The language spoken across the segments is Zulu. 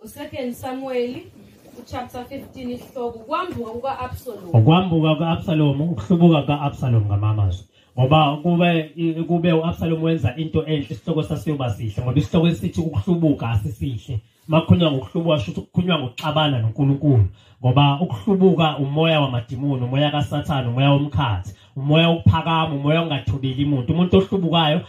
Second Samuel chapter 15 isihloko kwambuka kuka-Absalom. Ukwambuka ka-Absalom, ukuhlubuka ka-Absalom ngamamazwi. Ngoba kube u-Absalom wenza into enhle, isihloko sasiyoba sihle ngoba isihloko esithi ukuhlubuka asisihle. Makukhulunywa ngokuhlubuka shuthi kukhulunywa ngokuxabana noNkulunkulu. Ngoba ukuhlubuka umoya wamadimoni, umoya kaSathane, umoya womkhathi, umoya ophakama, umoya ongathobeli umuntu. Umuntu ohlubukayo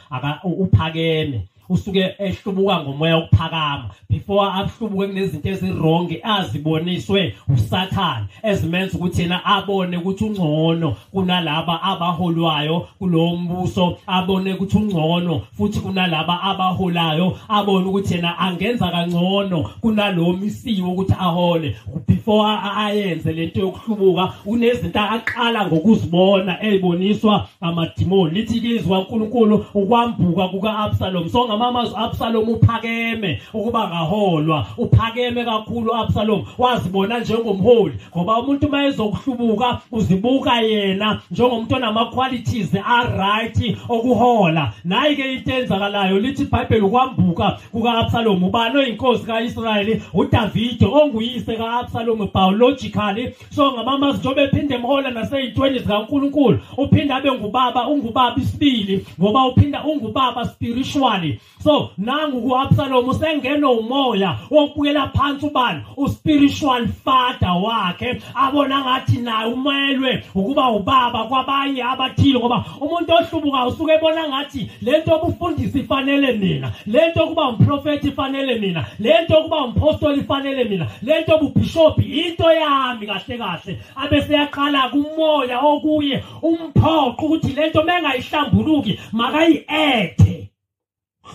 uphakeme. Usuke ehlubuka ngomoya okuphakama before ahlubuke kunezinto ezirong aziboniswe uSathane ezimenza ukuthi yena abone ukuthi ungcono kunalaba abaholwayo kulowo mbuso, abone ukuthi ungcono futhi kunalaba abaholayo, abone ukuthi yena angenza kangcono kunalowo misiwe ukuthi ahole. Before ayenze lento yokuhlubuka unezinto aqala ngokuzibona eziboniswa amadimoni. Lithi izwi kaNkulunkulu ukwambuka kuka-Absalom. So ngamamazwi Absalom uphakeme ukuba ngaholwa, uphakeme kakhulu Absalom, wazibona njengomholi ngoba umuntu mayezokuhlubuka uzibuka yena njengomuntu onama qualities right okuhola. Nayi ke into enzakalayo lithi iBhayibheli ukwambuka kuka-Absalom. Ubani oyinkosi kaIsrayeli? uDavid onguyise ka-Absalom biologically. So ngamamazwi njengoba ephinde emhola naseyintweni zikaNkulunkulu uphinda abe ungubaba isibili ngoba uphinda ungubaba spiritually. So nangu ku-Absalom usengena umoya wokubukela phansi ubani uspiritual father wakhe, abona ngathi naye umelwe ukuba ubaba kwabanye abathile ngoba umuntu ohlubuka usuke ebona ngathi lento obufundisi ifanele mina, lento kuba umprofeti ifanele mina, lento kuba umpostoli ifanele mina, lento obubishop into yami kahle kahle. Abese yaqala kumoya okuye umphoqo ukuthi lento mengayihlambuluki makayi-ethe.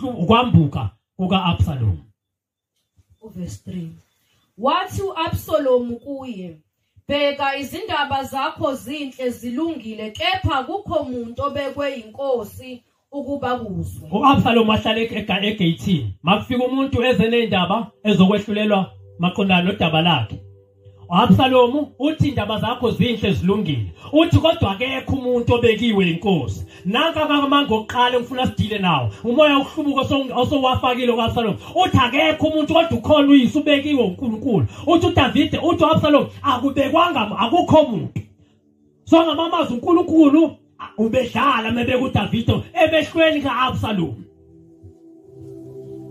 Ukwambuka kuka-Absalom. Verse 3. Wathi u-Absalom kuye, bheka izindaba zakho zinhle zilungile, kepha kukho umuntu obekwe inkosi ukuba kuzwe. U-Absalom wahlala egeyithini. Makufika umuntu eze nendaba ezokwehlulelwa maqondana nodaba lakhe. U-Absalom uthi indaba zakho zinhle zilungile. Uthi kodwa akekho umuntu obekiwe inkosi. Nanka kamanga oqala ngifuna sidile nawo. Umoya wokuhlubuka osowafakile ku-Absalom. Uthi akekho umuntu kodwa ukhona uyise ubekiwe uNkulunkulu. Uthi uDavid, uthi u-Absalom akubekwanga, akukho umuntu. So ngamamazwi uNkulunkulu ubedlala mebeka uDavid ebehlweni ka-Absalom.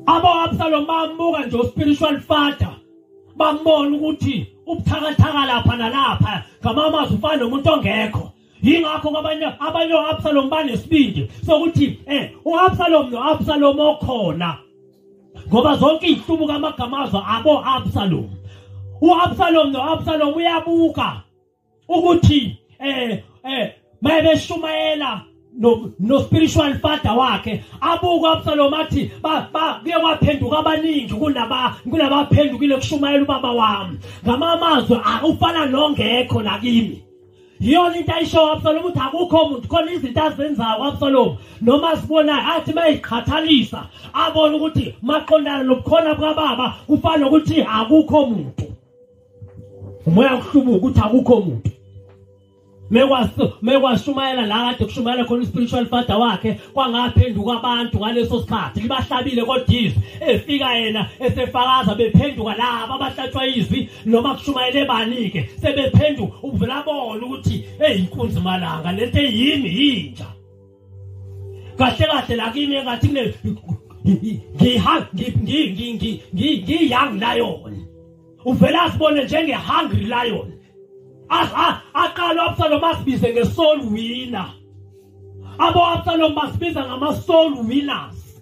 Abo-Absalom bambuka nje spiritual father. Bambona ukuthi ubuthakathaka lapha nalapha ngamamazwi ufana nomuntu ongekho. Yingakho abanye u-Absalom banesibindi sokuthi u-Absalom okhona ngoba zonke ihlubuka amagamazo abo-Absalom. U-Absalom uyabuka ukuthi mayebeshumayela no spiritual father wakhe, abuka Absalom athi kuye kwaphenduka abaningi kunabaphendukile kushumayela ubaba wami. Ngamamazwi akufana nongekho nakimi. Yiyona into ayisho Absalom ukuthi akukho umuntu, khona izinto azenzayo Absalom noma sibona athi mayiqhathalisa abona ukuthi maqondana nobukhona bukababa kufana nokuthi akukho umuntu. Umoya ukuhlubuka ukuthi akukho umuntu. Mekwashumayela la kade kushumayela khona spiritual father wakhe kwangaphenduka abantu ngaleso sikhathi libahlabile kodwa izwi efika yena esefakaza bephenduka laba abahlatshwa izwi noma kushumayele banike sebephenduka uvela bona ukuthi inkunzi malanga lento yini yinja kahle la kimi ngathi ngi-young lion uvela sibone njenge-hungry lion. Aqala u-Absalom asibize nge-soul winner. Abo-Absalom basibiza ngama-soul winners.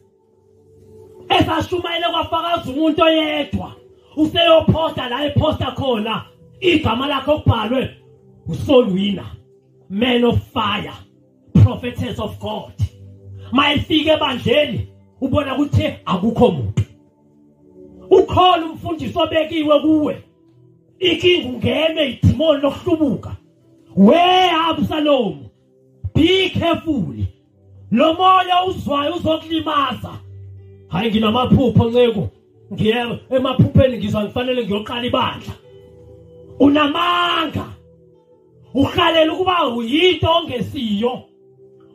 Esashumayele kwafakaza umuntu oyedwa. Useyophosta la ephosta khona igama lakhe okubhalwe u-soul winner, man of fire, prophetess of God. Mayifike ebandleni ubona ukuthi akukho umuntu. Ukhona umfundisi obekiwe kuwe. Ikinga ungene idimoni lokuhlubuka. Absalom, be careful. Lo moya uzwayo uzokulimaza. Hayi nginamaphupho nceko. Ngiye emaphupheni ngizwa ngifanele ngiyoqala ibandla. Unamanga. Ukhalela ukuba uyinto ongesiyo.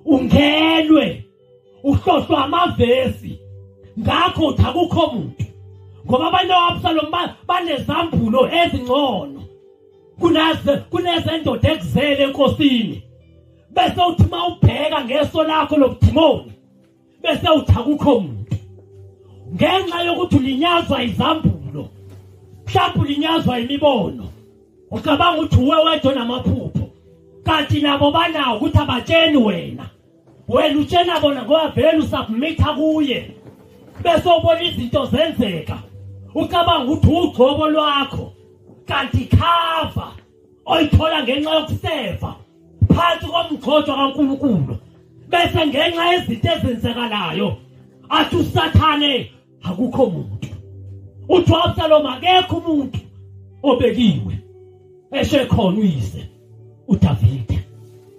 Ungenwe. Uhlohlwa amavesi. Ngakho akukho umuntu. ngoba abantu Absalom banezambulo ezingcono kunezendoda ekuzele enkosini. Bese uthi mawubheka ngeso lakho lobudimoni bese uthi akukho umuntu. Ngenxa yokuthi ulinyazwa izambulo, mhlawumbe ulinyazwa imibono, ucabanga ukuthi uwe wedwa namaphupho, kanti nabo banawo ukuthi abatsheni wena utshena bona ngoba vele usubmitha kuye. Bese ubona izinto zenzeka, ucabanga ukuthi ugcobo lwakho, kanti cover oyithola ngenxa yokuseva phansi komgcojo kaNkulunkulu. Bese ngenxa yezinto ezenzekalayo athi uSathane akukho umuntu. Uthi Absalom akekho umuntu obekiwe. Eshe khona uyise uDavide.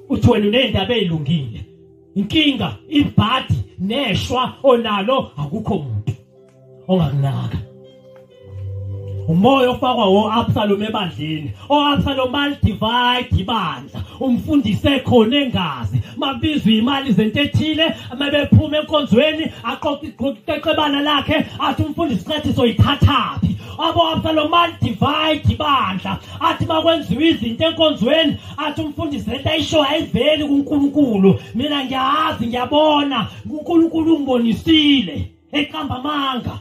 Uthi wena unendaba ezilungile. Inkinga ibhadi neshwa onalo akukho umuntu ongakunaka. Umoya ofakwa Absalom ebandleni. Absalom divide ibandla. Umfundise khona engazi. Mabizwe imali zentethile, mabephuma enkonzweni, aqoqeqebana lakhe, athi umfundisi ngathi soyithathaphi. Absalom divide ibandla. Athi makwenziwa izinto enkonzweni, athi umfundisi lento ayisho ayiveli kuNkulunkulu. Mina ngiyazi, ngiyabona, uNkulunkulu ungibonisile eqamba amanga.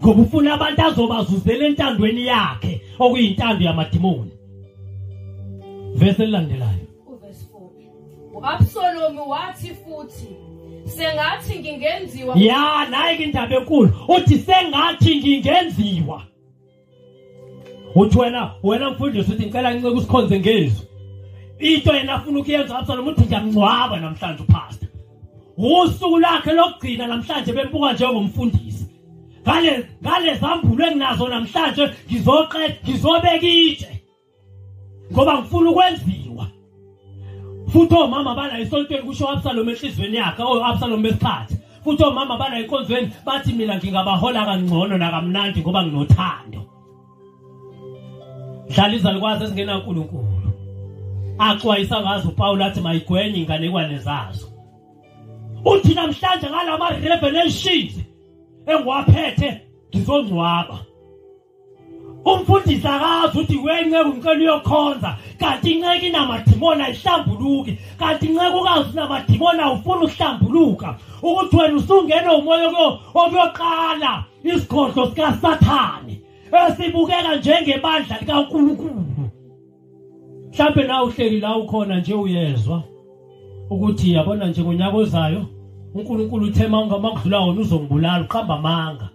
Ngoba ufuna abantu azobazuzela entandweni yakhe okuyintando yamadimoni. Verse elandelayo. Verse 4. uAbsalom wathi futhi sengathi ngingenziwa. Ya naye indaba enkulu. Uthi sengathi ngingenziwa. Uthi wena mfundisi uthi ngicela nginceke usikhonze ngezwi. Into yena afuna ukuyenza uAbsalom uthi ngiyamngcwaba namhlanje upastor. Usuku lakhe lokugcina namhlanje bembuka njengomfundisi. Ngale zambulo enginazo namhlanje ngizobeka itshe ngoba ngifuna ukwenziwa. Futhi omama bala isontweni kusho Absalom enhlizweni yakhe, Absalom besikhathi. Futhi omama bala enkonzweni bathi mina ngingabahola kangcono nakamnandi ngoba nginothando. Dlala izalikwazi ezingena uNkulunkulu. Axwayisa ngazo uPaul athi mayigwenye inganekwane zazo. Uthi namhlanje ngalama revelations engwaphethe ngizongcwaba. Umfundisi akazi ukuthi wenqeke umcelo uyokhonza, kanti inceke inamadimoni ayihlambuluki, kanti inceke ukazi namadimoni awufuna ukuhlambuluka. Ukuthi wena usungena umoya okuyoqala isikhohlo sikaSathane esibukeka njengebandla likaNkulunkulu. Mhlawumbe nawe uhleli la ukhona nje uyezwa ukuthi yabona nje ngonyaka ozayo uNkulunkulu uthe makudlula wona uzongibulala, uqamba amanga.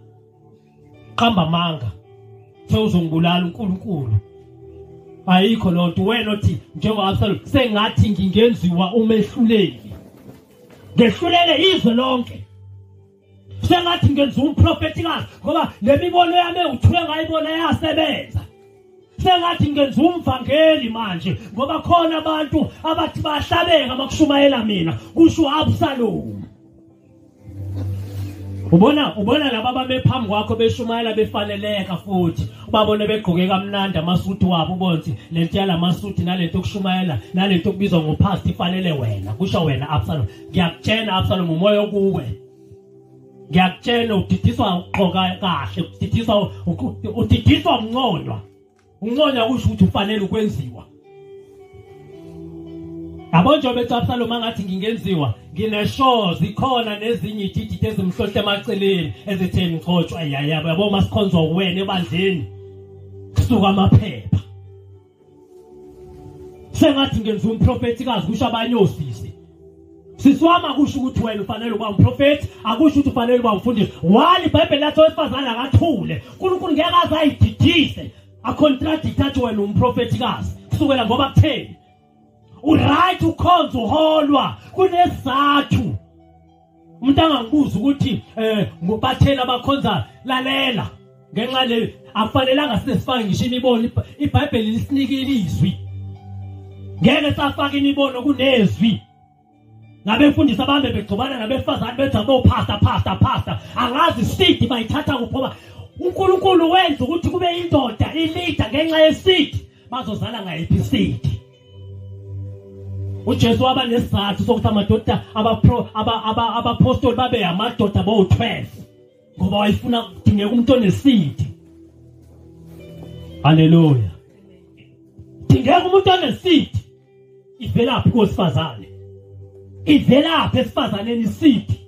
Qamba amanga. Uthe uzongibulala uNkulunkulu. Ayikho lonto wena othi njengoAbsalom sengathi ngingenziwa umehluleli. Ngehlulele izwe lonke. Sengathi ngenziwa umprofetikazi ngoba lemibono yami uthule ngayibona yasebenza. Sengathi ngenziwa umvangeli manje ngoba khona abantu abathi bahlabeka makushumayela mina, kusho Absalom. Ubona laba bame phambi kwakho beshumayela befaneleka futhi ubabone begqoke kamnandi amasuti wabo, ubonzi lento yalamasuti nalento okushumayela nalento okubizwa ngopastor ifanele wena. Kusho wena Absalom, ngiyakutshela Absalom umoya okuwe. Ngiyakutshela udidiswa ugqoka kahle, udidiswa umnconywa. Unconya kusho ukuthi ufanele ukwenziwa. Yabo nje bethi Absalom angathi ngingenziwa, ngineshows ikhona nezinye ididide ezimhlohle emaceleni ezitheni ngixoxwa yabo masikhonzwa uwena ebandleni kusuka amaphepha. Sengathi ngenziwa umprofetikazi kusho abanye osisi. Siswama kusho ukuthi wena ufanele ukuba umprofeti, akusho ukuthi ufanele ukuba umfundisi. Wali iBhayibheli lathi owesifazane akathule. uNkulunkulu ngeke aze ayididise acontradict athi wena umprofetikazi kusukela ngoba kutheni uright ukhonza uholwa kunesizathu. Umuntu angangibuza ukuthi bathela abakhonza lalela ngenxa le afanelanga sifake ngisho imibono. iBhayibheli lisinikile izwi, ngeke safaka imibono kunezwi. Nabefundisa abambe begcobana nabefazana bethi abo pastor angazi sidi bayithatha kuphoba. uNkulunkulu wenza ukuthi kube indoda ilida ngenxa yesidi, bazozala ngayiphi isidi. uJesu waba nesizathu sokuthi amadoda abapostoli babe amadoda bo-12 ngoba wayefuna kudingeka umuntu onesidi. Haleluya. Dingeka umuntu onesidi. Ivelaphi kosifazane? Ivelaphi esifazaneni isidi?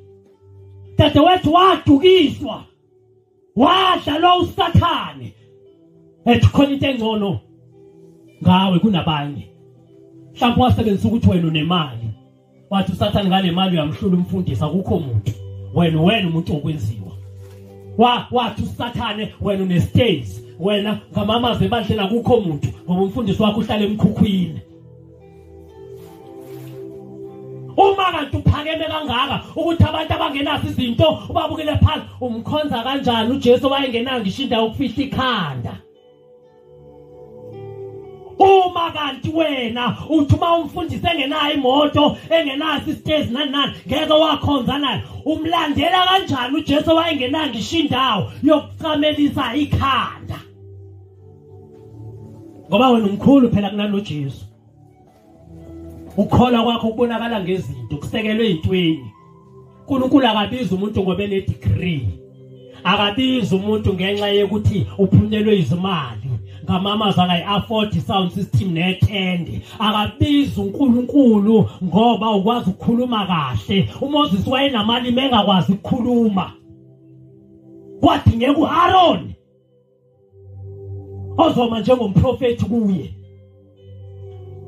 Dadewethu wadukiswa. Wadlalwa uSathane. Ethi khona into engcono ngawe kunabanye. Mhlawumbe wasebenzisa ukuthi wena unemali. Wathi uSathane ngale mali uyamhlula umfundisi akukho umuntu. Wena umuntu okwenziwa. Wathi uSathane wena unestays. Wena ngamamazi ebandleni akukho umuntu ngoba umfundisi wakho uhlala emkhukhwini. Uma kanti uphakeme kangaka ukuthi abantu abangenazo izinto ubabukele phansi umkhonza kanjani uJesu wayengenanga ngisho indawo ukufihla ikhanda. Uma kanti wena uthuma umfundisi engenayo imoto engenazo isitezi nani ngeke wakhonza naye umlandela kanjani uJesu wayengenanga ngisho indawo yokucamelisa ikhanda. Ngoba wena umkhulu phela kunalo Jesu. Ukholwa kwakho kubonakala ngezinto kusekelwe ezintweni. uNkulunkulu akabiza umuntu ngoba ene degree. Akabiza umuntu ngenxa yokuthi uphunyelwe izimali. Ngamamazi akayi-afford sound system netende. Akabiza uNkulunkulu ngoba ukwazi ukukhuluma kahle. uMoses wayenamali mengakwazi ukukhuluma. Kwadingeka uAaron ozoma njengomprofeti kuye.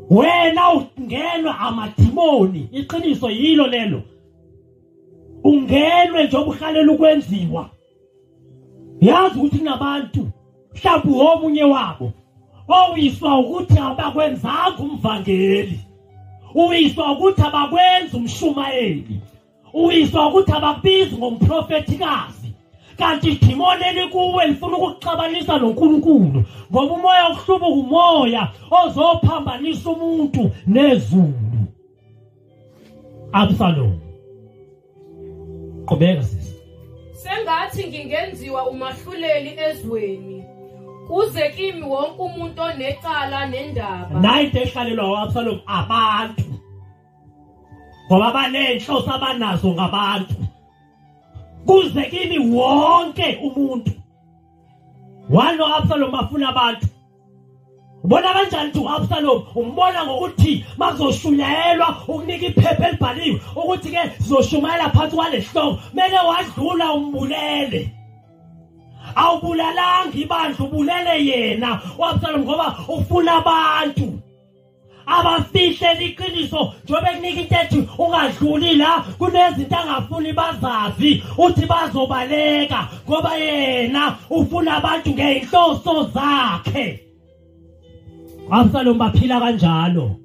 Wena ungenwa amadimoni. Iqiniso yilo lelo. Ungenwe njengoba uhalela ukwenziwa. Yazi ukuthi kunabantu mhlawumbe omunye wabo owiswa ukuthi abakwenzanga umvangeli. Uwiswa ukuthi abakwenza umshumayeli. Uwiswa ukuthi abakubizi ngomprofetikazi. Kanti idimoni elikuwe lifuna ukuxabanisa noNkulunkulu ngoba umoya okuhlubuka umoya ozophambanisa umuntu nezulu. Absalom. Qhubeka sisi. Sengathi ngingenziwa umahluleli ezweni kuze kimi wonke umuntu onecala nendaba. Nayi into ehlalelwa uAbsalom abantu. Ngoba banenhloso abanazo ngabantu. Kuze kimi wonke umuntu. Walo Absalom afuna abantu. Ubona kanjani uAbsalom? Umbona ngokuthi makuzoshulelwa ukunika iphepha elibhaliwe ukuthi ke sizoshumayela phansi kwalehloko meke wadlula umbulele. Awubulalanga ibandla ubulele yena uAbsalom ngoba ufuna abantu abafihle iqiniso njobe kunika into ethi ungadluli la kunezinto angafuni bazazi uthi bazobaleka ngoba yena ufuna abantu ngeinhloso zakhe. Absalom baphila kanjalo.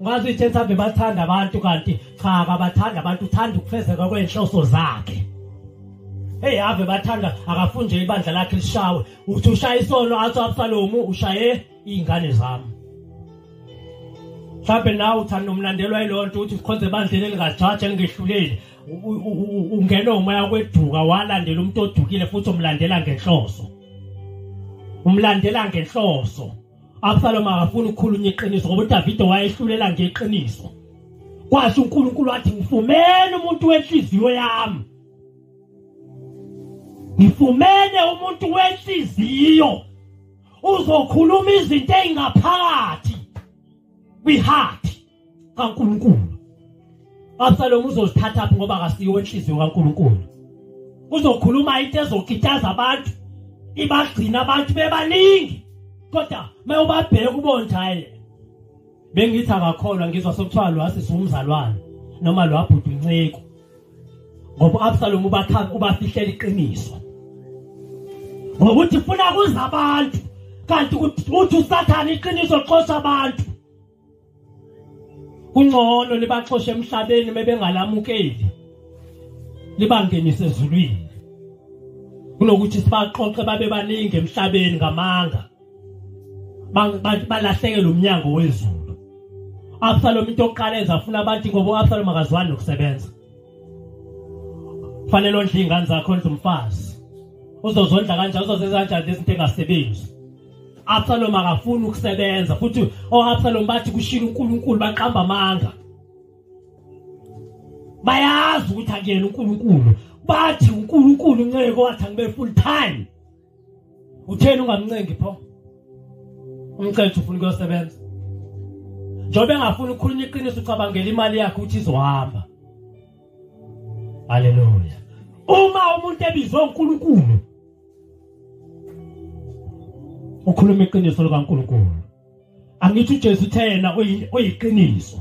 Ngazi ithi mhlawumbe bathanda abantu kanti cha akabathanda abantu uthanda ukufezeka kwenhloso zakhe. Hey ave bathanda akafuni nje ibandla lakhe lishawe. Uthi ushaya isono athi Absalom ushaye izingane zami. Mhlawumbe nawe uthanda umlandelwa yilonto uthi sikhonze ebandleni elingajaji elingehluleli. Ungena umoya kweduka walandela umuntu odukile futhi umlandela ngenhloso. Umlandela ngenhloso. Absalom akafuni ukukhulunywa iqiniso ngoba uDavid wayehlulela ngeqiniso. Kwasho uNkulunkulu wathi ngifumene umuntu wenhliziyo yami. Ngifumene umuntu wenhliziyo uzokhuluma izinto ezingaphakathi kwi-heart kaNkulunkulu. Absalom uzozithatha apho ngoba akasiyo wenhliziyo kaNkulunkulu. Uzokhuluma into ezokitaza abantu ibagcina abantu bebaningi. Kodwa mayubabheka ubone hayi bengithi akakholwa ngizwa sokuthiwa lo asisi umzalwane noma lo abhudu inceko ngoba Absalom ubafihlela iqiniso ngoba uthi ufuna kuza abantu kanti uthi uSathane iqiniso liqosha abantu. Kungcono libaxoshe emhlabeni bebengalamukeli libangenise ezulwini kunokuthi sibaxoxe babe baningi emhlabeni ngamanga balahlekele umnyango wezulu. Absalom into yokuqala enza afuna abantu ngoba Absalom akazwani nokusebenza. Fanele ondle ingane zakho ondle umfazi. Uzozondla kanjani uzozenza kanjani lezinto engasebenzi. Absalom akafuni ukusebenza futhi Absalom bathi kushila uNkulunkulu baqamba amanga. Bayazi ukuthi akuyena uNkulunkulu. bathi uNkulunkulu unceke wathi angibe full time. Utheni ungamncengi pho? Umcethu ufuna ukuyosebenza. Njobe engafuni ukukhulunya iqiniso ucabangela imali yakhe uthi izohamba. Haleluya. Uma umuntu ebizwe uNkulunkulu ukhuluma iqiniso likaNkulunkulu. Angithi uJesu uthena oyiqiniso.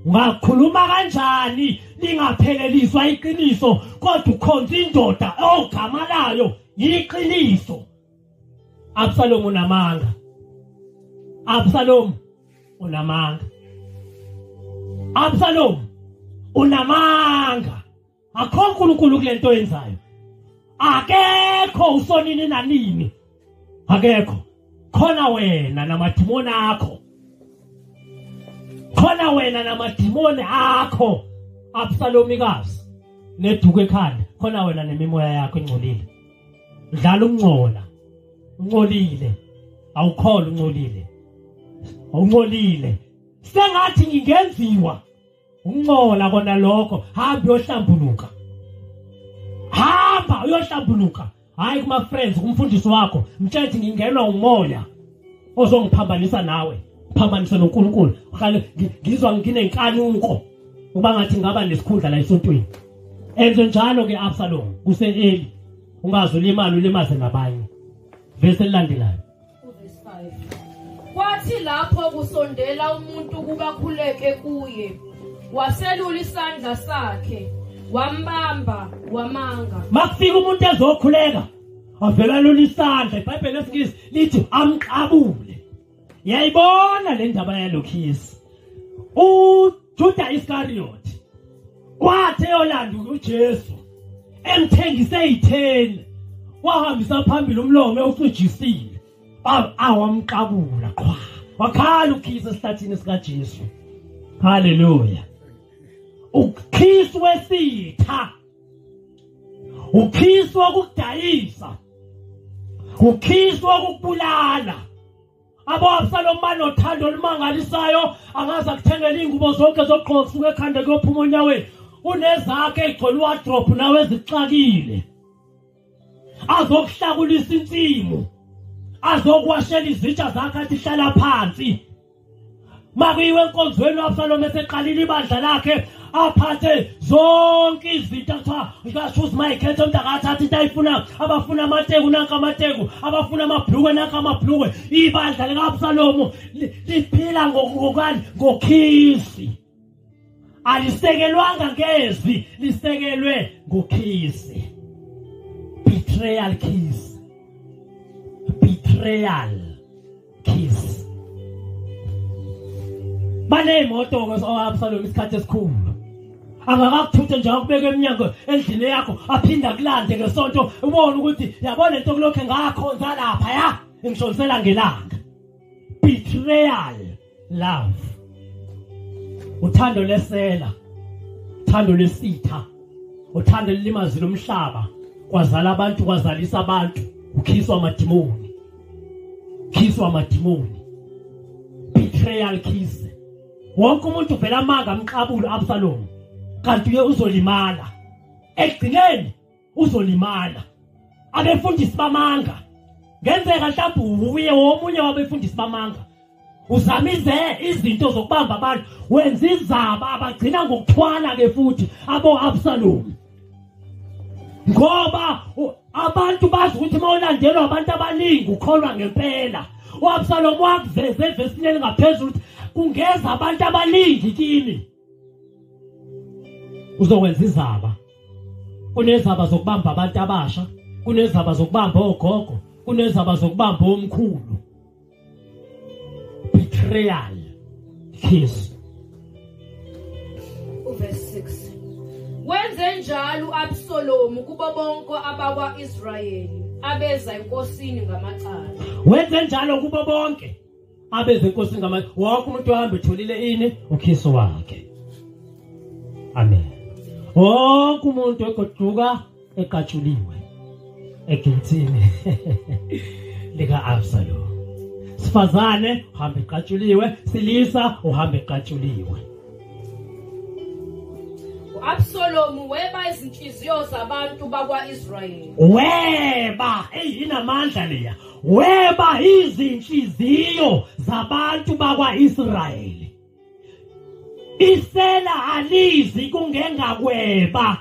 Ungakhuluma kanjani lingapheleliswa iqiniso kodwa ukhonza indoda ogama layo yiqiniso. Absalom unamanga. Absalom unamanga. Absalom unamanga. Akho uNkulunkulu kulento yenzayo. Akekho usonini nanini. Akekho. Khona wena namadimoni akho. Khona wena namadimoni akho. Absalomikazi neduku ekhanda. Khona wena nemimoya yakho engcolile. Dlala ungcola. Ungcolile. Awukholwa ungcolile. Ungcolile. Sengathi ngingenziwa. Ungcola kona lokho. Hamba uyohlambuluka. Hamba uyohlambuluka. Hayi kuma friends kumfundisi wakho mthethe ngingenwa umoya ozongiphambanisa nawe phambanisa noNkulunkulu ngizwa nginenkanuko uba ngathi ngaba nesikhundla la esontweni enze njalo ke Absalom kuseeli ungazulimala ulimaze nabanye verse elandelayo verse 5 kwathi lapho kusondela umuntu kubakhuleke kuye waselula isandla sakhe wambamba wamanga. Makufika umuntu ezokhuleka avela lolu isandla iBhayibheli lesingisi lithi amqabule. Yayibona le ndaba yalokhisi. uJuda Iscariot wathi eyolanda uJesu emthengise itheni wahambisa phambili umlomo usujisile awamqabula qwa wakhala ukhisi esihlathini sika Jesu. Haleluya. Ukhisi wesitha. Ukhisi wokudayisa. Ukhisi wokubulala. Absalom banothando olumangalisayo angaza kuthengela ingubo zonke zogqoka kusuka ekhanda kuyophuma onyaweni. Unezakhe egcwele wardrobe nawe ezixakile. Azokuhlakulisa insimu. Azokwashela izitsha zakhe athi hlala phansi. Makuyiwe enkonzweni uAbsalom eseqalile ibandla lakhe aphathe zonke izinto athiwa ngikashuza mayikhethe umntakathatha into ayifuna abafuna amateku nanka amateku abafuna amabhlukwe nanka amabhlukwe. Ibandla likaAbsalomu liphila ngokani ngokhisi. Alisekelwanga ngezwi lisekelwe ngokhisi. Betrayal kiss. Betrayal kiss. Bane imoto ngoAbsalom isikhathi esikhulu. Angakakuthuthe nje akubeka eminyango endlini yakho aphinda kulande ngesonto ubone ukuthi yabona lento kulokho ngakhonza lapha ya ngishonsela ngelanga. Betrayal love. Uthando lesela. Uthando lesitha. Uthando lilimazile umhlaba. Kwazala abantu kwazalisa abantu. Ukhiswa amadimoni. Ukhiswa amadimoni. Betrayal kiss. Wonke umuntu vela amanga amqabula uAbsalom. Kanti uye uzolimala. Egcineni uzolimala. Abefundisi bamanga. Ngenzeka mhlawumbe uye omunye wabefundisi bamanga. Uzamize izinto zokubamba abantu. Wenza izaba abagcina ngokuthwala ke futhi aboAbsalom. Ngoba abantu bazi ukuthi mawulandelwa abantu abaningi ukholwa ngempela. uAbsalom wakuveza evesini elingaphezulu ukuthi kungeza abantu abaningi kini. Uzokwenza izaba. Kunezaba zokubamba abantu abasha, kunezaba zokubamba ogogo, kunezaba zokubamba omkhulu. Betrayal kiss. Verse 6 wenze njalo uAbsalom kubo bonke abakwaIsrayeli abeza enkosini ngamacala. Wenze njalo kubo bonke abeza enkosini ngamacala. Wonke umuntu ohamba etholile ini ukhiso wakhe. Amen. Wonke umuntu egoduka eqatshuliwe egilthini lika Absalom. Sifazane uhamba eqatshuliwe, silisa uhamba eqatshuliwe. Absalom weba izinhliziyo zabantu bakwa-Israyeli. Weba, inamandla leya. Weba izinhliziyo zabantu bakwa-Israyeli. Isela alizi kungengakweba.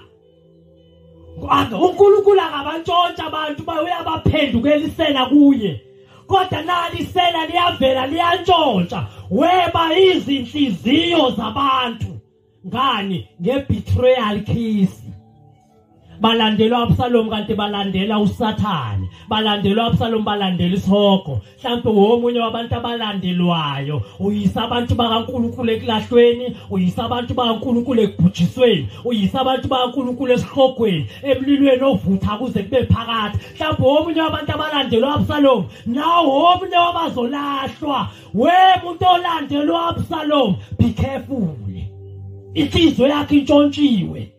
uNkulunkulu akabantshontsha abantu uyabaphendukela isela kuye. Kodwa nali isela liyavela liyantshontsha. Weba izinhliziyo zabantu. Ngani ngebetrayal kiss. Balandela Absalom kanti balandela uSathane. Balandela Absalom balandela isihoko. Mhlawumbe womunye wabantu abalandelwayo. Uyisa abantu bakaNkulunkulu ekulahlweni, uyisa abantu bakaNkulunkulu ekubhujisweni, uyisa abantu bakaNkulunkulu esihogweni, emlilweni ovutha kuze kube phakathi. Mhlawumbe womunye wabantu abalandelwa Absalom, nawo womunye wabazolahlwa. Umuntu olandelwa Absalom, be careful. Inhliziyo yakhe intshontshiwe.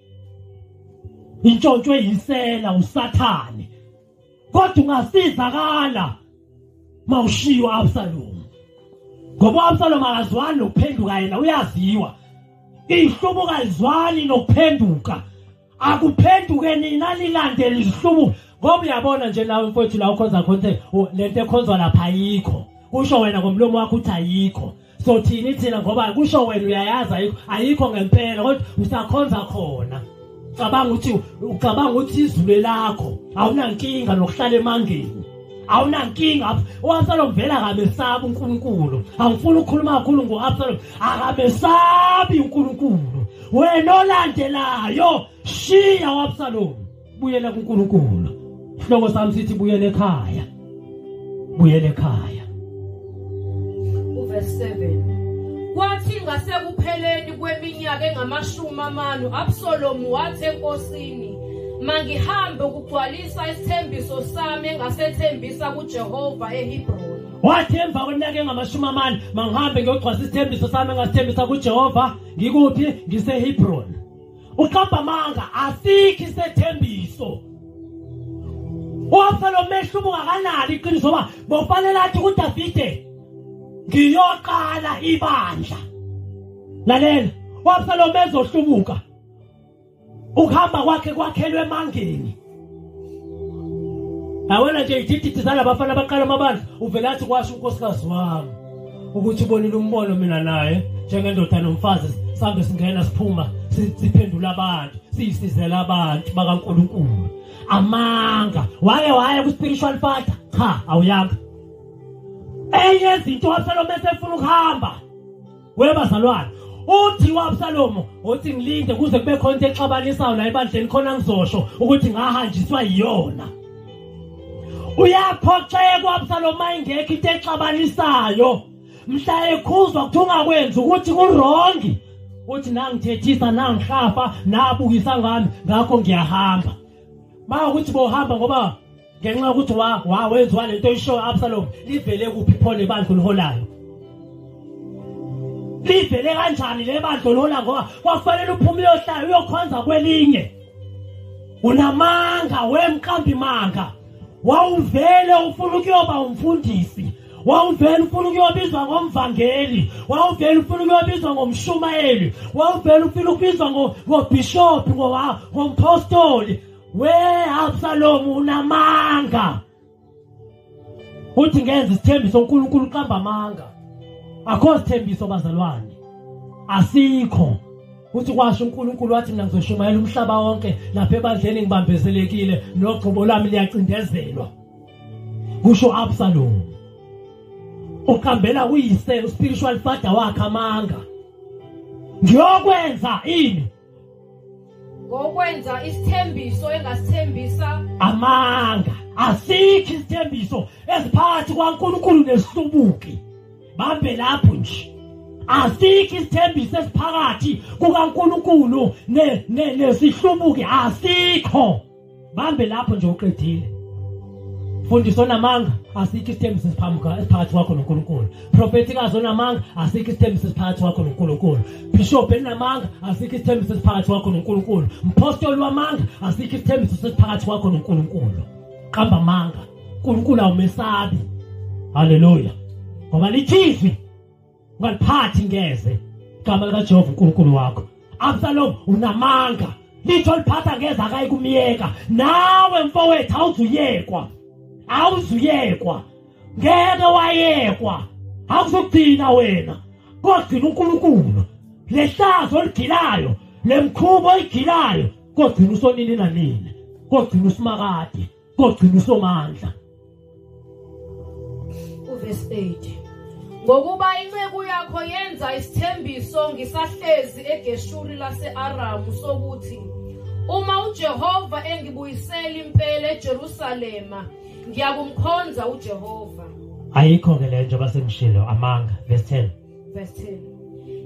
Intshontshiwe yisela uSathane. Kodwa ungasizakala mawushiwa Absalom. Ngoba Absalom akazwani nokuphenduka yena uyaziwa. Ihlubu kalizwani nokuphenduka. Akuphenduke nina lilandele izihlubu. Ngoba uyabona nje nawe mfowethu la ukhonza khonze lento ekhonzwa lapha ayikho. Kusho wena ngomlomo wakho uthi ayikho. So thina ngoba kusho wena uyayazi ayikho ngempela kodwa usakhonza khona. Ucabanga ukuthi izulu lakho awunankinga nokuhlala emangeni. Awunankinga. uAbsalom vela akabesaba uNkulunkulu. Angifuni ukukhuluma kakhulu ngoAbsalom. Akabesabi uNkulunkulu. Wena olandelayo shiya uAbsalom. Buyela kuNkulunkulu. Ihloko sami sithi buyela ekhaya. Buyela ekhaya. Verse 7. Kwathi ngasekupheleni kweminyaka engama40 Absalom wathi enkosini, mangihambe ukugcwalisa isithembiso sami engasethembisa kuJehova eHebhroni. Wathi emva kweminyaka engama40 mangihambe ngiyogcwalisa isithembiso sami engasethembisa kuJehova ngikuphi ngiseHebhroni. Uqamba amanga asikho isethembiso. uAbsalom mehlubuka kanali iqiniso ba bofanele athi kuDavide ngiyoqala ibandla. Lalela, uAbsalom ezohlubuka. Ukuhamba kwakhe kwakhelwe emangeni. Awena nje ithi zalabafana baqala amabandla uvela athi kwasho unkosikazi wami ukuthi ubonile umbono mina naye njengendoda nomfazi sambe singena siphuma siphendula abantu sisizela abantu bakaNkulunkulu. Amanga waye ku spiritual father cha awuyanga. Enye izinto uAbsalom esefuna ukuhamba. Webazalwane, uthi uAbsalom uthi ngilinde kuze kube khona into exabanisayo la ebandleni khona ngizosho ukuthi ngahanjiswa yiyona. Uyaphoxeka uAbsalom ayingekho into exabanisayo. Mhla ekhuzwa ukuthi ungakwenzi ukuthi kurongi. Uthi nangithethisa nangihlafa nabukisa ngami ngakho ngiyahamba. Ukuthi bohamba ngoba ngenxa ukuthi wenziwa lento oyisho Absalom livele kuphi iphole bandlo liholayo. Livele kanjani le bandlo lihola ngoba kwafanele uphume uyohlala uyokhonza kwelinye. Unamanga wemqambi manga. Wawuvele ufuna ukuyoba umfundisi. Wawuvele ufuna ukuyobizwa ngomvangeli. Wawuvele ufuna ukuyobizwa ngomshumayeli. Wawuvele ufuna ukubizwa ngobishop ngompostoli. Absalom unamanga. Uthi ngenza isithembiso uNkulunkulu uqamba amanga. Akho sithembiso bazalwane. Asikho. Uthi kwasho uNkulunkulu wathi mina ngizoshumayela umhlaba wonke lapha ebandleni ngibambezelekile nogcobo lami liyacindezelwa. Kusho Absalom. Uqambela uyise spiritual father wakhe amanga. Ngiyokwenza ini? Ngokwenza isithembiso engasithembisa amanga. Asikho isithembiso esiphakathi kwaNkulunkulu nesihlubuki. Bambe lapho nje. Asikho isithembiso esiphakathi kukaNkulunkulu nesihlubuki asikho. Bambe lapho nje uqedile. Mfundisi onamanga asikho isithembiso esiphakathi kwakho noNkulunkulu. Prophetic azonamanga asikho isithembiso esiphakathi kwakho noNkulunkulu. Bishop enamanga asikho isithembiso esiphakathi kwakho noNkulunkulu. Mpostoli wamanga asikho isithembiso esiphakathi kwakho noNkulunkulu. Qamba amanga. uNkulunkulu awumesabi. Hallelujah. Ngoba lithi ungaliphathi ngeze igama likaJehova uNkulunkulu wakho. Absalom unamanga litho liphatha ngeza akayikumiyeka nawe mfowethu awuzuyekwa ngeke wayekwa akuzugcina wena kodwa uNkulunkulu lehlazo oligilayo lemkhubo oyigilayo kodwa usonini nanini kodwa usimakade kodwa usomandla. Verse 8 ngokuba inceku yakho yenza isithembiso ngisahlezi eGeshuri lase-Aramu sokuthi uma uJehova engibuyisela impela eJerusalema ngiyakumkhonza uJehova. Ayikho ke le njengoba sengishilo amanga. Verse 10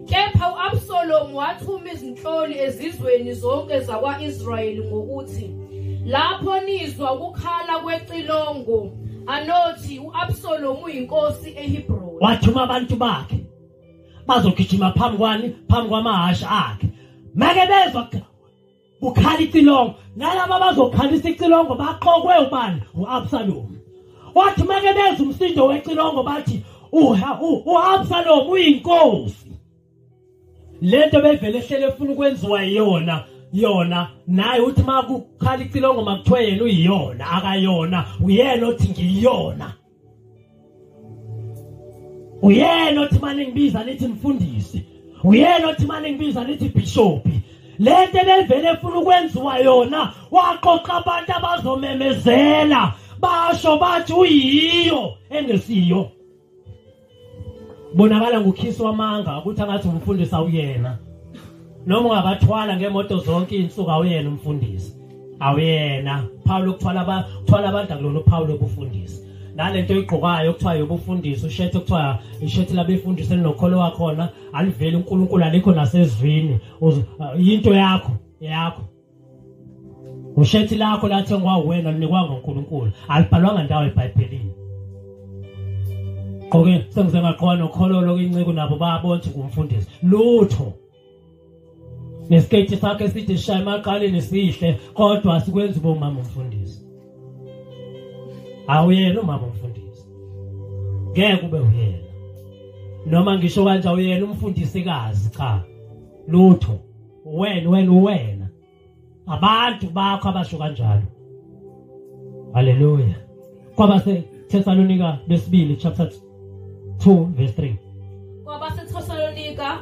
kepha uAbsalomu wathuma izinhloli ezizweni zonke zakwa-Israyeli ngokuthi lapho nizwa ukukhala kwecilongo anothi uAbsalomu uyinkosi eHebroni. Wathuma abantu bakhe bazogijima phambi kwamahasha akhe. Make bezwa ukhala icilongo nalabo bazokhalisa icilongo baxokwe ubani uAbsalomu. Wathi make bezwa umsindo wecilongo bathi uAbsalomu uyinkosi. Lento bevele ehlele efuna ukwenziwa yona naye uthi makukhala icilongo makuthiwe yena uyiyona akayona uyena othi ngiyona. Uyena othi manje ngibiza nithi mfundisi. Uyena othi manje ngibiza nithi bishop. Lento bevele efuna ukwenziwa yona waqoqa abantu abazomemezela basho bathi uyiyo engesiyo. Bonakala ngokhisi wamanga ukuthi angathi umfundisi awuyena. Noma ungabathwala ngemoto zonke insuku awuyena umfundisi. Awuyena. Paulo ukuthwala abantu akulona uPaulo obufundisi. Nalento oyigqokayo okuthiwa yobufundisi ushethi okuthiwa ishethi labefundisi elinokholo wakhona alivele uNkulunkulu alikho nasezwini into yakho. Ushethi lakho lathengwa wena linikwa ngoNkulunkulu alibhalwanga ndawo eBhayibhelini. Konke sengize ngaqhwa nokholo lokinceke nabo bayabona kumfundisi lutho. Nesiketi sakhe sithi shaya emaqaleni sihle kodwa sikwenza bomama umfundisi. Awuyena umama umfundisi. Ngeke ube uyena. Noma ngisho kanje awuyena umfundisikazi cha. Lutho. Wena. Abantu bakho abasho kanjalo. Hallelujah. Kwabase Thessalonika lesibili chapter 2 verse 3. Kwabase Thessalonika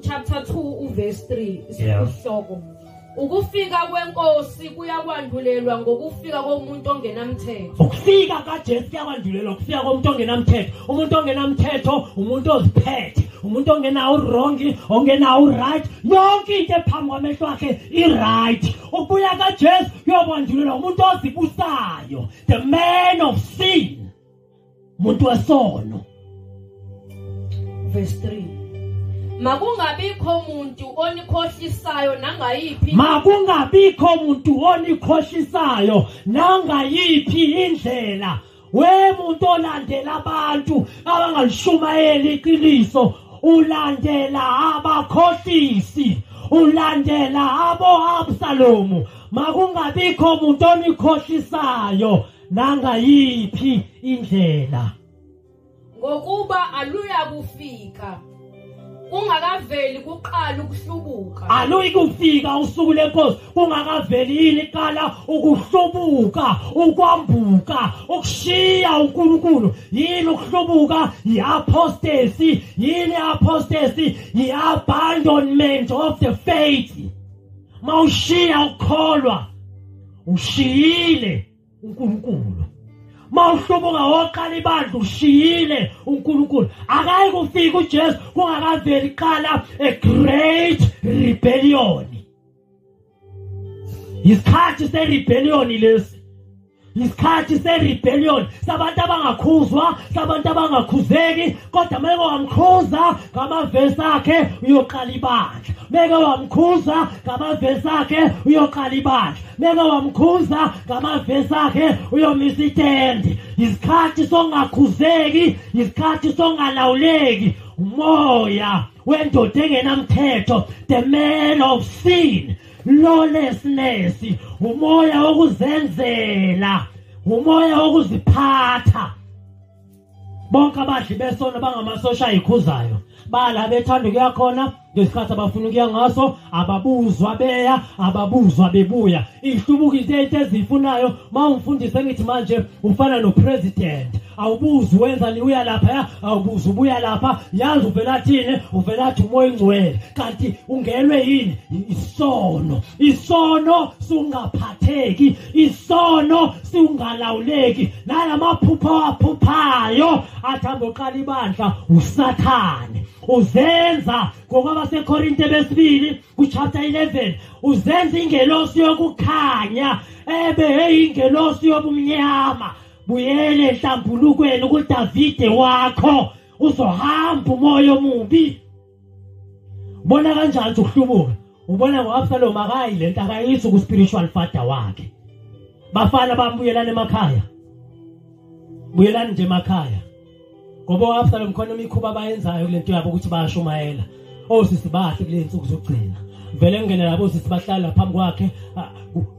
chapter 2 verse 3 isihloko. Ukufika kwenkosi kuyakwandulelwa ngokufika komuntu ongenamthetho. Ukufika kaJesu kuyakwandulelwa ukufika komuntu ongenamthetho. Umuntu ongenamthetho umuntu oziphethe. Umuntu ongenawo urongi, ongenawo right. Yonke into ephambi kwamehlo akhe i-right. Ukubuya kaJesu kuyakwandulelwa umuntu ozibusayo. The man of sin. Umuntu wesono. Verse 3 Makungabikho umuntu onikhohlisayo nangayiphi indlela wemuntu olandela abantu abangalishumeli iqiniso ulandela abakhohlisi ulandela abo-Absalomu makungabikho umuntu onikhohlisayo nangayiphi indlela ngokuba aluya kufika ungakaveli kuqala ukuhlubuka. Aluyi kufika usuku lenkosi ungakaveli yini qala ukuhlubuka, ukwambuka, ukushiya uNkulunkulu. Yini ukuhlubuka? Yi-apostasy. Yini apostasy? Yi-abandonment of the faith. Mawushiya ukukholwa, ushiyile uNkulunkulu. Mawuhlubuka woqala ibandla ushiyile uNkulunkulu. Akayi kufika uJesu kungakaveli qala a great rebellion. Isikhathi se-rebellion lesi. Isikhathi se-rebellion sabantu abangakhuzwa, sabantu abangakhuzeki, kodwa meke wamkhuza ngamavesi akhe uyoqala ibandla. Meke wamkhuza ngamavesi akhe uyoqala ibandla. Meke wamkhuza ngamavesi akhe uyomisa itendi. Isikhathi songakhuzeki, isikhathi songalawuleki, umoya wendoda engenamthetho, the man of sin. Lawlessness, umoya wokuzenzela, umoya wokuziphatha. bonke abadli besona bangamasosha ayikhuzayo bala bethanda kuya khona ngesikhathi abafuna ukuya ngaso ababuzwa beya ababuzwa bebuya ihlubuka izinto ezifunayo mawumfundise ngithi manje ufana no president awubuzi wenza ni uya lapha awubuzi ubuya lapha yazi uvela thini uvela thi umoya ingcwele kanti ungelwe yini isono singaphatheki isono singalawuleki nalamaphupho aphuphayo athamba oqala ibandla usathane uzenza ngoba seKorinte besibili kuchapter 11 uzenza ingelosi yokukhanya ingelosi yobumnyama buyele enhlambulukweni kuDavide wakho uzohamba umoya omubi bona kanjani ukuhlubuka ubona ngoAbsalom akayi lento akayisi ku spiritual father wakhe bafana bambuyelana emakhaya buyelana nje emakhaya ngoba uAbsalom khona imikhuba abayenzayo kulento yabo ukuthi bayashumayela osisi bahle kule insuku zokugcina vele ngene labo sisi bahlala phambi kwakhe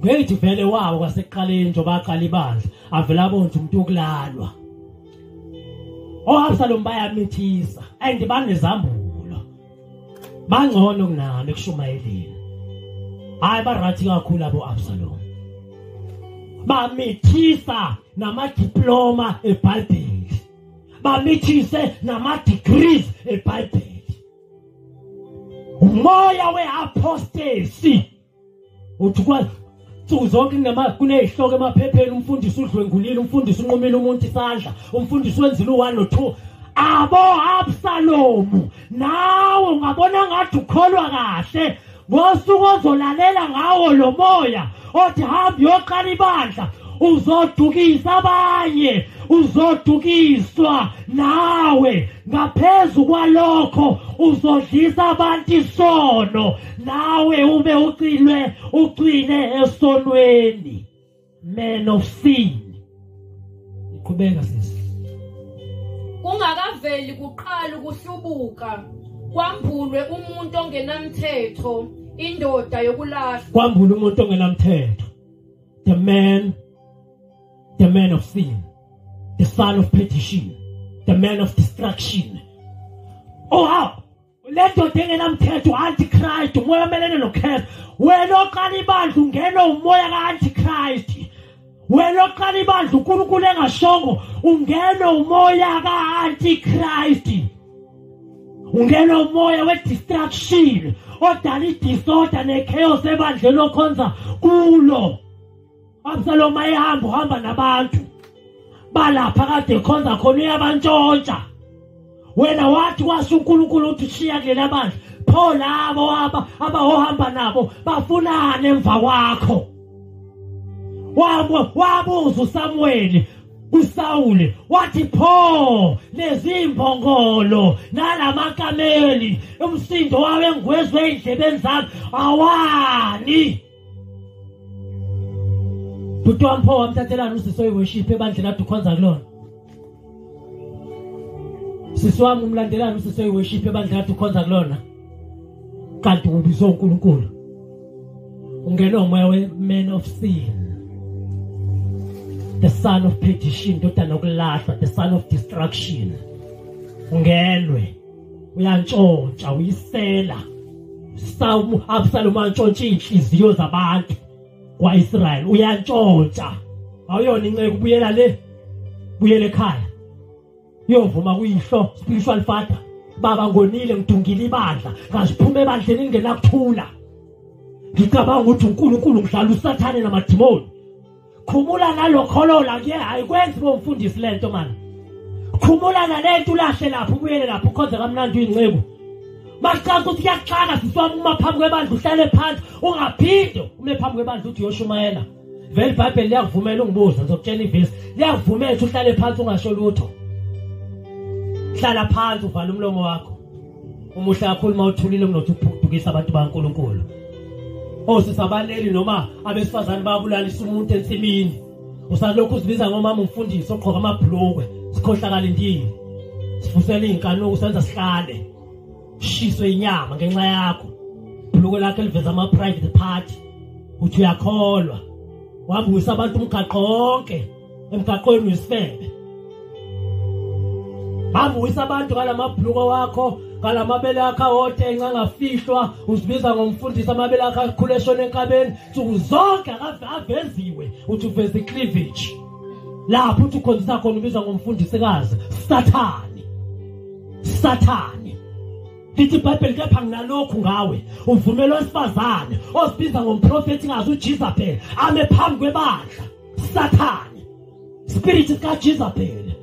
ngethi vele wawo kwasekuqaleni nje baqala ibandla avela bonke umuntu okulalwa uAbsalom bayamithisa and banezambulo bangcono kunami ekushumayeleni hayi barathi kakhulu abo Absalom bamithisa namadiploma eBhayibheli bamithise nama-degrees eBhayibheli umoya we-apostasy uthi kwathi zonke kunezihloko emaphepheni umfundisi udlwengulile umfundisi unqumile umuntu isandla umfundisi wenzile u1 no2 abo Absalomu nawe ungabona ngathi ukholwa kahle ngosuku ozolalela ngawo lo moya othi hamba yoqala ibandla uzodukisa abanye uzodukiswa nawe ngaphezulu kwalokho uzodlisa abantu isono nawe ube ucine esonweni man of sin iqhubeka sisi ungakaveli kuqala ukuhlubuka kwambulwe umuntu ongenamthetho indoda yokulahla kwambulwe umuntu ongenamthetho the man of sin, the son of perdition, the man of destruction. Oh, how? Let your thing enamthetho antichrist umoya melene noKristu wena oqala ibandla ungena umoya kaAntichrist wena oqala ibandla uNkulunkulu engashongo ungena umoya kaAntichrist ungena umoya we-destruction odala i-disorder ne-chaos ebandleni okhonza kulo Absalom uhamba nabantu balapha kade khonza khona uyabantshontsha wena wathi kwasho uNkulunkulu uthi shiya kulela bandla pho labo abahohamba nabo bafunane emva kwakho wabuza uSamuel uSawule wathi pho lezimbongolo nalamakameli umsindo wawe ngwezwe endlebeni zami awani Buti wampho wamthathelana usiso worship ebandleni ade ukhonza kulona Sisi wami umlandelana usiso worship ebandleni ade ukhonza kulona kanti ubizwa uNkulunkulu ungena umoya we-man of sin the son of perdition ndodana yokulahla the son of destruction ungenwe uyantshontsha uyisela Absalom antshontsha inhliziyo zabantu kwaIsrael uyantshontsha awuyona inceke buyela ekhaya yovuma kuyihlo spiritual father baba ngonile ngidungile ibandla ngasiphuma ebandleni ingenakuthula ngicabanga ukuthi uNkulunkulu ngidlala usathane namadimoni khumula nalokholola ke ayikwenzi bomfundisi lento man khumula nalento ulahle lapho ubuyele lapho khonza kamnandi uyinceku Maqaka ukuthi kuyaxaka siswami uma phambi kwebandla uhlale phansi ungaphinde ume phambi kwebandla uthi yoshumayela vele iBhayibheli liyakuvumela ungibuza ngizokutshela ivesi liyakuvumela ukuthi uhlale phansi ungasho lutho hlala phansi uvala umlomo wakho umuhle kakhulu mawuthulile kunothi ukudukisa abantu baNkulunkulu sisabaleli noma abesifazane babulalisa umuntu ensimini usalokhu uzibiza ngomama umfundisi oqhoka amabhlokwe sikhohlakala indini sifusela inkanuko senza sihlale shiswe inyama ngenxa yakho bhloko lakhe liveza ama private party uthi uyakholwa wabuyisa abantu umgaqo wonke emgaqweni wesifebe Hambuyisa abantu ngalamabhluko wakho, ngalamabele akho wonke engangafihlwa, uzibiza ngomfundisi amabele akho akhule eshona enkabeni, nsuku zonke aveziwe, uthi uveza icleavage. Lapho uthi ukhonzisa khona ubizwa ngomfundisikazi, Sathani. Lithi iBhayibheli kepha nginalokhu ngawe, uvumela owesifazane ozibiza ngomprofethi ngazi uJezebeli, ame phambi kwebandla, Sathani. Spirit kaJezebeli.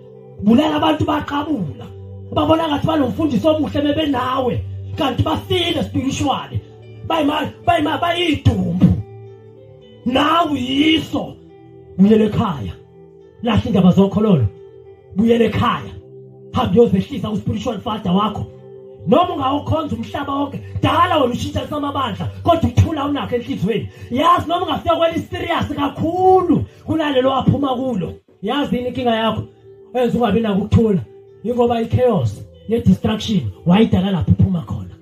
Bulala abantu baqabula. Babona ngathi banomfundisi omuhle bebenawe, kanti bafile spiritually. Bayidumbu. Nawe yiso. Buyele ekhaya. Lahla indaba zokhololo. Buyele ekhaya. Hamba uyozehlisa uspiritual father wakho. Noma ungawukhonza umhlaba wonke, dala wena ushintsha samabandla, kodwa uthula unakho enhlizweni. Yazi noma ungafika kweli serious kakhulu kunalelo aphuma kulo. Yazi inkinga yakho. Wenza ungabi nako ukuthula. Ingoba ichaos, ne-distraction, wayidala lapho uphuma khona.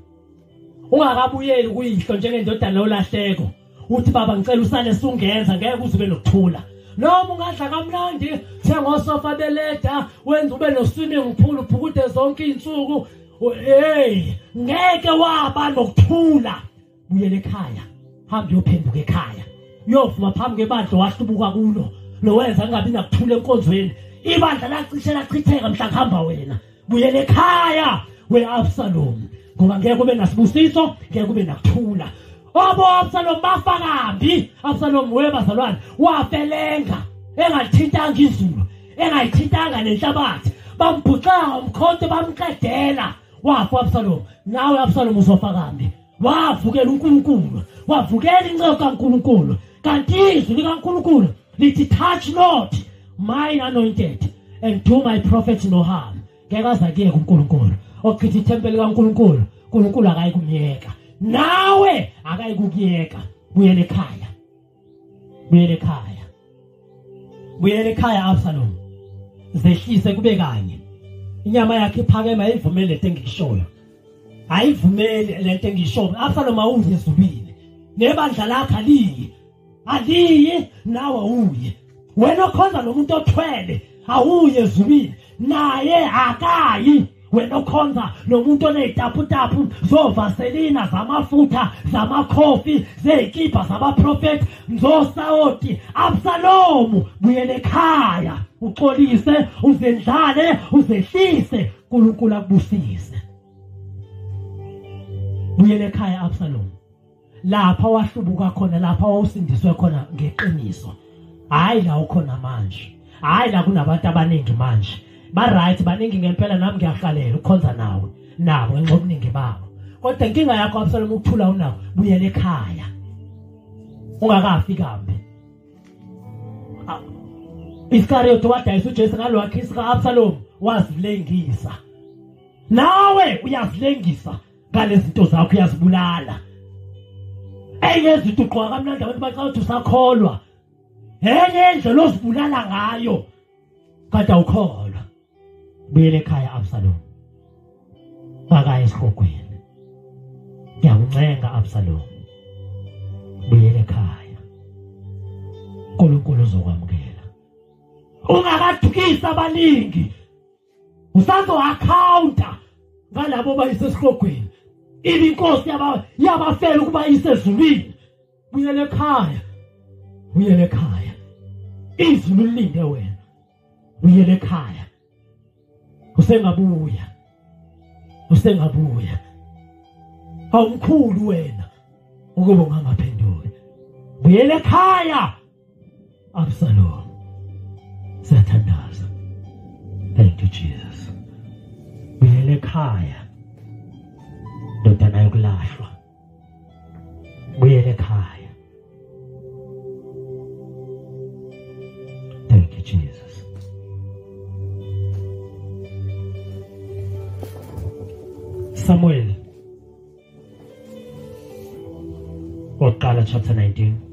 Ungakabuyeli kuyihlo njengendodana olahleko. Uthi baba ngicela usale sungenza ngeke uzube nokuthula. Noma ungadla kamnandi, thenga osofa beleda, wenza ube no-swimming pool ubhukude zonke insuku. Hey, ngeke waba nokuthula. Buyele ekhaya. Hamba uyophenduka ekhaya. Uyovuma phambi kwebandla wahlubuka kulo. Lo wenza ngabi nakuthula enkonzweni. Ibandla lacishe lachitheka mhla kuhamba wena. Buyele ekhaya we-Absalom. Ngoba ngeke kube nasibusiso, ngeke kube nakuthula. Obo Absalom bafakambi. Absalom webazalwane wafelenga. Engathintanga izulu, engayithintanga nenhlabathi. Bambhuxa umkhonto bamqedela. Wafa Absalom. Nawe Absalom uzofakambi. Wavukela uNkulunkulu. Wavukela inceku kaNkulunkulu. Kanti izwi likaNkulunkulu lithi touch not mine anointed and do my prophet no harm. Ngeke azakuyeka uNkulunkulu. Ochithi ithempeli kaNkulunkulu, uNkulunkulu akayikumyeka. Nawe akayikukuyeka. Buyele ekhaya. Buyele ekhaya. Buyele ekhaya Absalom. Zehlise kube kanye. Inyama yakhe iphakeme ayivumele lento engikishoyo. Ayivumele lento engishoyo. Absalom awuze ezulwini. Nebandla lakhe aliyi nawe uye. Wena okhonza nomuntu othwele awuye ezulwini. Naye akayi. Wena okhonza nomuntu onezitaputapu zovaselina zamafutha zamakhofi zezikipa zabaprofeti zosawoti. Absalom buyele ekhaya. Uxolise, uzendlale, uzehlise, uNkulunkulu akubusise. Buyele ekhaya Absalom. Lapha wahlubuka khona, lapha wawusindiswe khona ngeqiniso. Hayi la ukhona manje. Hayi la kunabantu abaningi manje. Ba right baningi ngempela nami ngiyahlalela ukhonza nawe. Nabo ngenqobuningi babo. Kodwa inkinga yakho Absalom ukuthula unawo. Buyele ekhaya. Ungakafika kambe. Iskariyothi wadayisa uJesu ngalwakhe isika Absalom wazilengisa. Nawe uyazilengisa ngalezi zinto zakho uyazibulala. Eyezithi uqhwa kamnandi abantu bacathi usakholwa. Enye indlela ozibulala ngayo. Kade awukholwa. Buyele ekhaya Absalom. Baka esihogweni. Ngiyakuncenga Absalom. Buyele ekhaya. uNkulunkulu uzokwamukela. Ungakathukisa abaningi. Usazo accounta ngalabo bayisesihogweni. Inkosi yabafela ukuba isezulwini. Buyele ekhaya. Buyele ekhaya. Izulu lilinde wena. Buyele ekhaya. Usengabuya. Awumkhulu wena. Ukuba ungangaphenduki. Buyele ekhaya. Absalom. Siyathandaza. Thank you Jesus. Buyele ekhaya. Ndodana yokulahlwa. Buyele ekhaya. Thank you Jesus. Samuel. Oqala chapter 19.